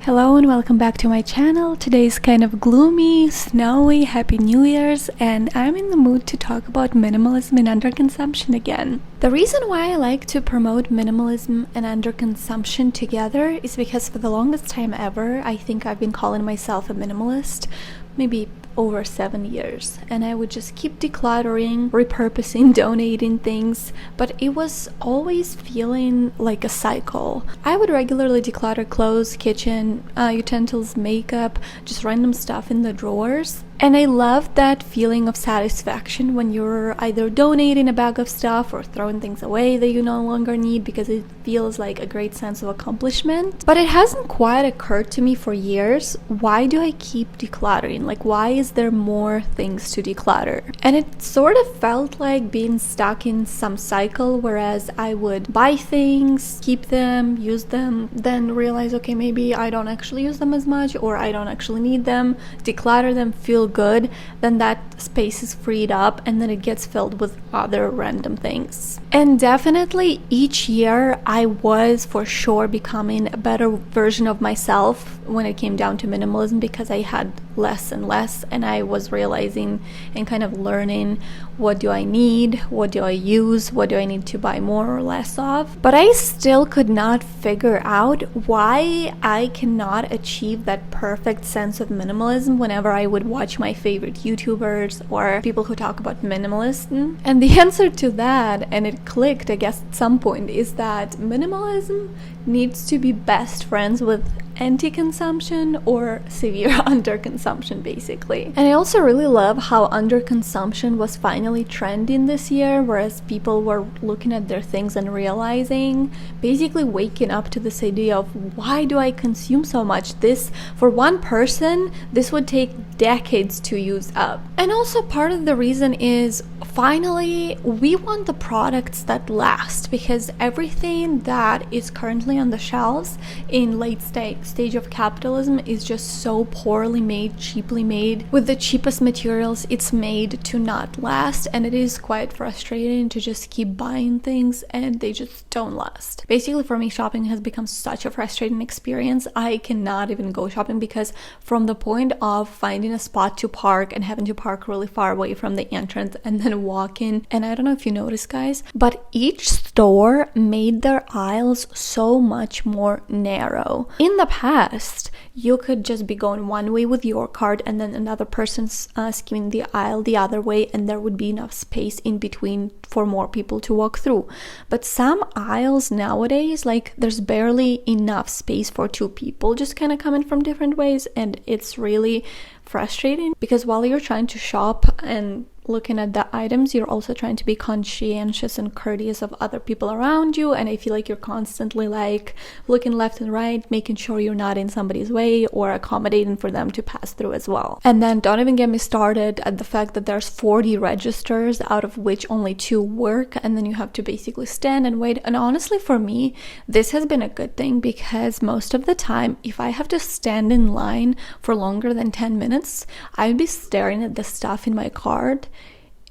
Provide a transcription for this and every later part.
Hello and welcome back to my channel. Today is kind of gloomy, snowy, happy New Year's, and I'm in the mood to talk about minimalism and underconsumption again. The reason why I like to promote minimalism and underconsumption together is because for the longest time ever, I think I've been calling myself a minimalist, maybe over 7 years, and I would just keep decluttering, repurposing, donating things, but it was always feeling like a cycle. I would regularly declutter clothes, kitchen utensils, makeup, just random stuff in the drawers. And I love that feeling of satisfaction when you're either donating a bag of stuff or throwing things away that you no longer need, because it feels like a great sense of accomplishment. But it hasn't quite occurred to me for years, why do I keep decluttering? Like, why is there more things to declutter? And it sort of felt like being stuck in some cycle, whereas I would buy things, keep them, use them, then realize, okay, maybe I don't actually use them as much, or I don't actually need them, declutter them, feel good, then that space is freed up and then it gets filled with other random things. And definitely each year I was for sure becoming a better version of myself when it came down to minimalism, because I had less and less, and I was realizing and kind of learning, what do I need, what do I use, what do I need to buy more or less of. But I still could not figure out why I cannot achieve that perfect sense of minimalism whenever I would watch my favorite YouTubers or people who talk about minimalism. And the answer to that, and it clicked I guess at some point, is that minimalism needs to be best friends with anti-consumption or severe underconsumption, basically. And I also really love how underconsumption was finally trending this year, whereas people were looking at their things and realizing, basically waking up to this idea of, why do I consume so much? This, for one person, this would take decades to use up. And also part of the reason is, finally, we want the products that last, because everything that is currently on the shelves in late stage of capitalism is just so poorly made, cheaply made, with the cheapest materials. It's made to not last, and it is quite frustrating to just keep buying things and they just don't last. Basically, for me, shopping has become such a frustrating experience. I cannot even go shopping, because from the point of finding a spot to park and having to park really far away from the entrance and then walk in, and I don't know if you notice, guys, but each store made their aisles so much more narrow. In the past, you could just be going one way with your cart and then another person's skimming the aisle the other way, and there would be enough space in between for more people to walk through. But some aisles nowadays, like, there's barely enough space for two people just kind of coming from different ways, and it's really frustrating, because while you're trying to shop and looking at the items, you're also trying to be conscientious and courteous of other people around you, and I feel like you're constantly like looking left and right, making sure you're not in somebody's way or accommodating for them to pass through as well. And then don't even get me started at the fact that there's 40 registers, out of which only 2 work, and then you have to basically stand and wait. And honestly, for me, this has been a good thing, because most of the time, if I have to stand in line for longer than 10 minutes, I'd be staring at the stuff in my cart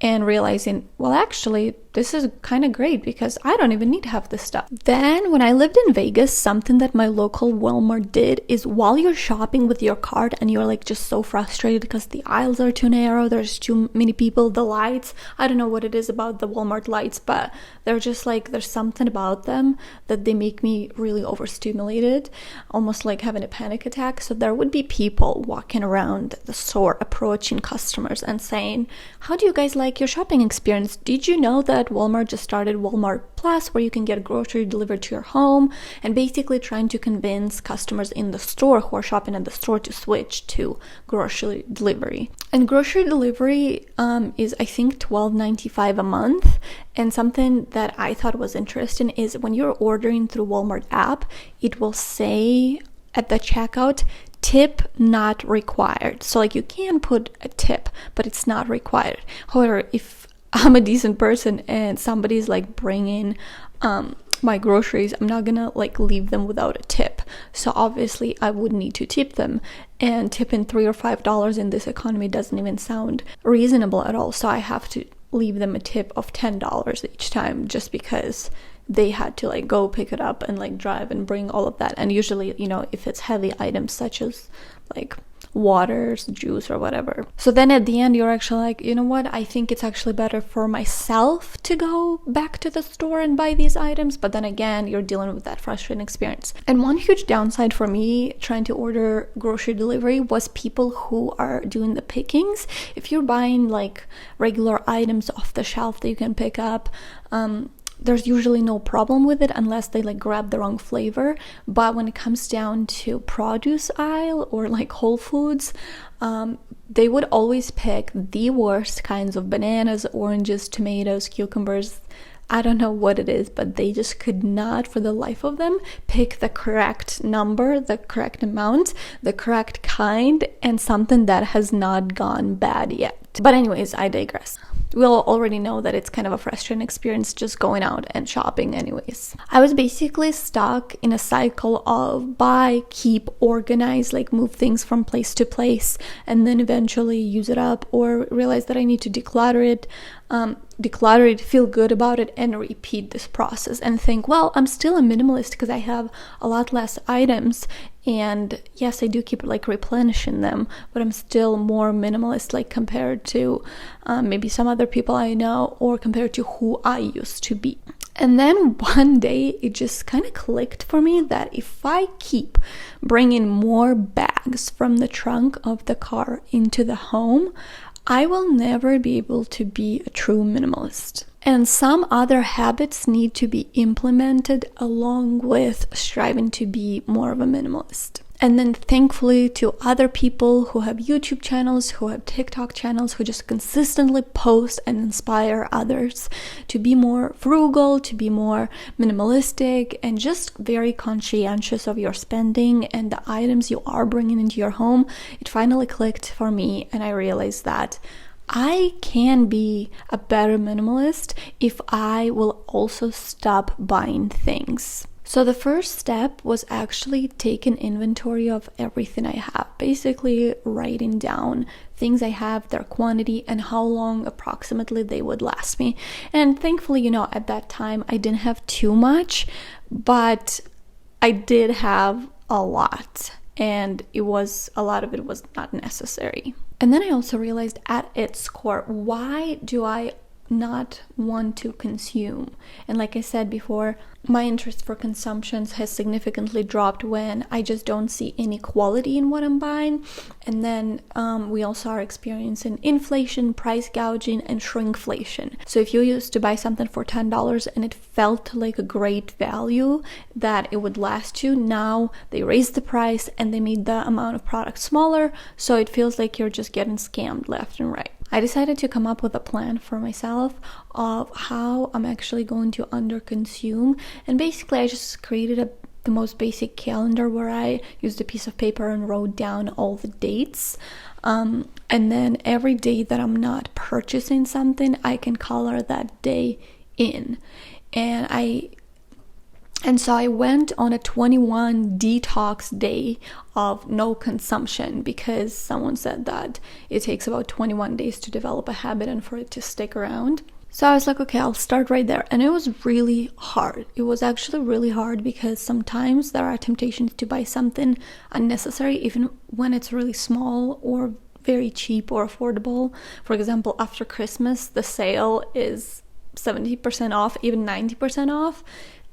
and realizing, well, actually, this is kind of great, because I don't even need half this stuff. Then when I lived in Vegas, something that my local Walmart did is, while you're shopping with your cart and you're like just so frustrated because the aisles are too narrow, there's too many people, the lights, I don't know what it is about the Walmart lights, but they're just like, there's something about them that they make me really overstimulated, almost like having a panic attack. So there would be people walking around the store, approaching customers and saying, how do you guys like your shopping experience? Did you know that Walmart just started Walmart Plus, where you can get grocery delivered to your home? And basically trying to convince customers in the store who are shopping at the store to switch to grocery delivery. And grocery delivery is, I think, $12.95 a month. And something that I thought was interesting is, when you're ordering through Walmart app, it will say at the checkout, tip not required. So like, you can put a tip, but it's not required. However, if I'm a decent person and somebody's like bringing my groceries, I'm not gonna like leave them without a tip. So obviously I would need to tip them, and tipping $3 or $5 in this economy doesn't even sound reasonable at all. So I have to leave them a tip of $10 each time, just because they had to like go pick it up and like drive and bring all of that. And usually, you know, if it's heavy items such as like waters, juice, or whatever. So then at the end, you're actually like, you know what, I think it's actually better for myself to go back to the store and buy these items. But then again, you're dealing with that frustrating experience. And one huge downside for me trying to order grocery delivery was people who are doing the pickings. If you're buying like regular items off the shelf that you can pick up, there's usually no problem with it unless they like grab the wrong flavor. But when it comes down to produce aisle or like Whole Foods, they would always pick the worst kinds of bananas, oranges, tomatoes, cucumbers. I don't know what it is, but they just could not for the life of them pick the correct number, the correct amount, the correct kind, and something that has not gone bad yet. But anyways, I digress. We'll already know that it's kind of a frustrating experience just going out and shopping anyways. I was basically stuck in a cycle of buy, keep, organize, like move things from place to place, and then eventually use it up, or realize that I need to declutter it, feel good about it, and repeat this process and think, well, I'm still a minimalist because I have a lot less items, and yes, I do keep like replenishing them, but I'm still more minimalist like compared to maybe some other people I know, or compared to who I used to be. And then one day it just kind of clicked for me that if I keep bringing more bags from the trunk of the car into the home, I will never be able to be a true minimalist. And some other habits need to be implemented along with striving to be more of a minimalist. And then thankfully to other people who have YouTube channels, who have TikTok channels, who just consistently post and inspire others to be more frugal, to be more minimalistic, and just very conscientious of your spending and the items you are bringing into your home, it finally clicked for me, and I realized that I can be a better minimalist if I will also stop buying things. So the first step was actually taking inventory of everything I have, basically writing down things I have, their quantity, and how long approximately they would last me. And thankfully, you know, at that time I didn't have too much, but I did have a lot, and a lot of it was not necessary. And then I also realized at its core, why do I not want to consume? And like I said before, my interest for consumptions has significantly dropped when I just don't see any quality in what I'm buying. And then we also are experiencing inflation, price gouging, and shrinkflation. So if you used to buy something for $10 and it felt like a great value that it would last you, now they raised the price and they made the amount of product smaller, so it feels like you're just getting scammed left and right. I decided to come up with a plan for myself of how I'm actually going to underconsume. And basically, I just created the most basic calendar where I used a piece of paper and wrote down all the dates. And then every day that I'm not purchasing something, I can color that day in. And so I went on a 21 detox day of no consumption because someone said that it takes about 21 days to develop a habit and for it to stick around. So I was like, okay, I'll start right there. And it was really hard. It was actually really hard because sometimes there are temptations to buy something unnecessary, even when it's really small or very cheap or affordable. For example, after Christmas, the sale is 70% off, even 90% off.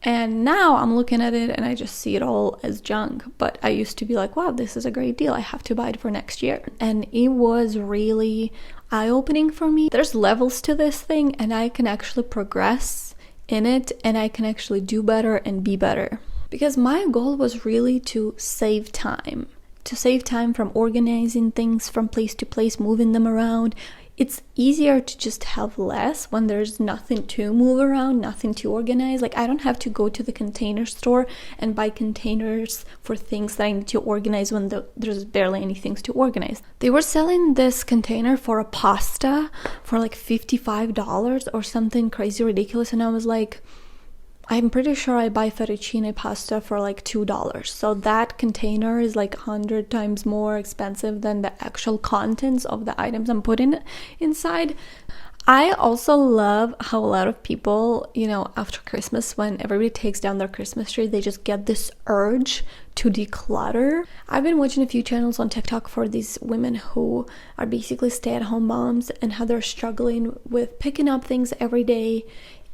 And now I'm looking at it and I just see it all as junk. But I used to be like, wow, this is a great deal. I have to buy it for next year. And it was really eye-opening for me. There's levels to this thing and I can actually progress in it and I can actually do better and be better. Because my goal was really to save time. To save time from organizing things from place to place, moving them around. It's easier to just have less when there's nothing to move around, nothing to organize. Like I don't have to go to the container store and buy containers for things that I need to organize when there's barely any things to organize. They were selling this container for a pasta for like $55 or something crazy ridiculous. And I was like, I'm pretty sure I buy fettuccine pasta for like $2. So that container is like 100 times more expensive than the actual contents of the items I'm putting inside. I also love how a lot of people, after Christmas, when everybody takes down their Christmas tree, they just get this urge to declutter. I've been watching a few channels on TikTok for these women who are basically stay-at-home moms and how they're struggling with picking up things every day.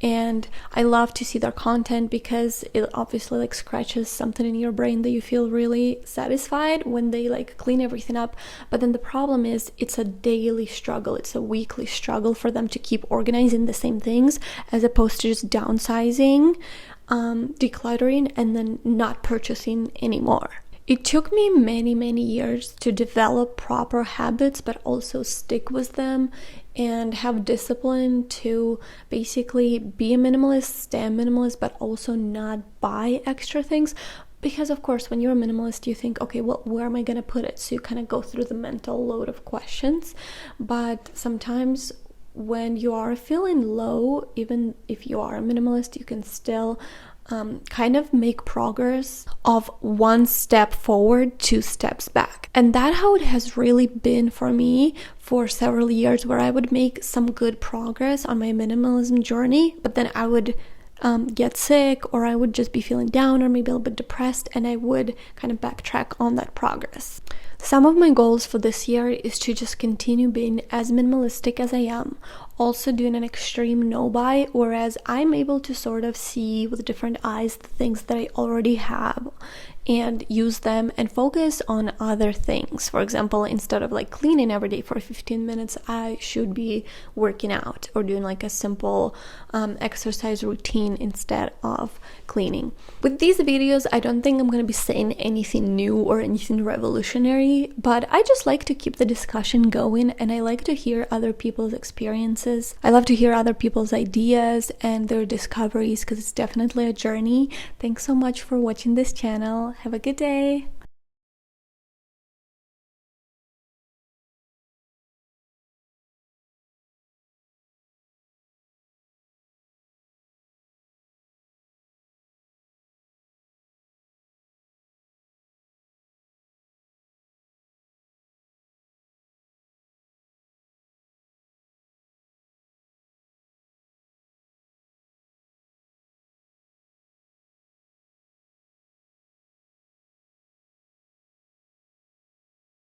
And I love to see their content because it obviously like scratches something in your brain that you feel really satisfied when they like clean everything up. But then the problem is it's a daily struggle, it's a weekly struggle for them to keep organizing the same things as opposed to just downsizing, decluttering, and then not purchasing anymore. It took me many years to develop proper habits, but also stick with them and have discipline to basically be a minimalist, stay a minimalist, but also not buy extra things. Because of course, when you're a minimalist, you think, okay, well, where am I gonna put it? So you kind of go through the mental load of questions. But sometimes when you are feeling low, even if you are a minimalist, you can still kind of make progress of one step forward, two steps back. And that's how it has really been for me for several years, where I would make some good progress on my minimalism journey, but then I would get sick, or I would just be feeling down or maybe a little bit depressed, and I would kind of backtrack on that progress. Some of my goals for this year is to just continue being as minimalistic as I am, also doing an extreme no buy, whereas I'm able to sort of see with different eyes the things that I already have and use them and focus on other things. For example, instead of like cleaning every day for 15 minutes, I should be working out or doing like a simple exercise routine instead of cleaning. With these videos, I don't think I'm going to be saying anything new or anything revolutionary, but I just like to keep the discussion going, and I like to hear other people's experiences. I love to hear other people's ideas and their discoveries because it's definitely a journey. Thanks so much for watching this channel. Have a good day.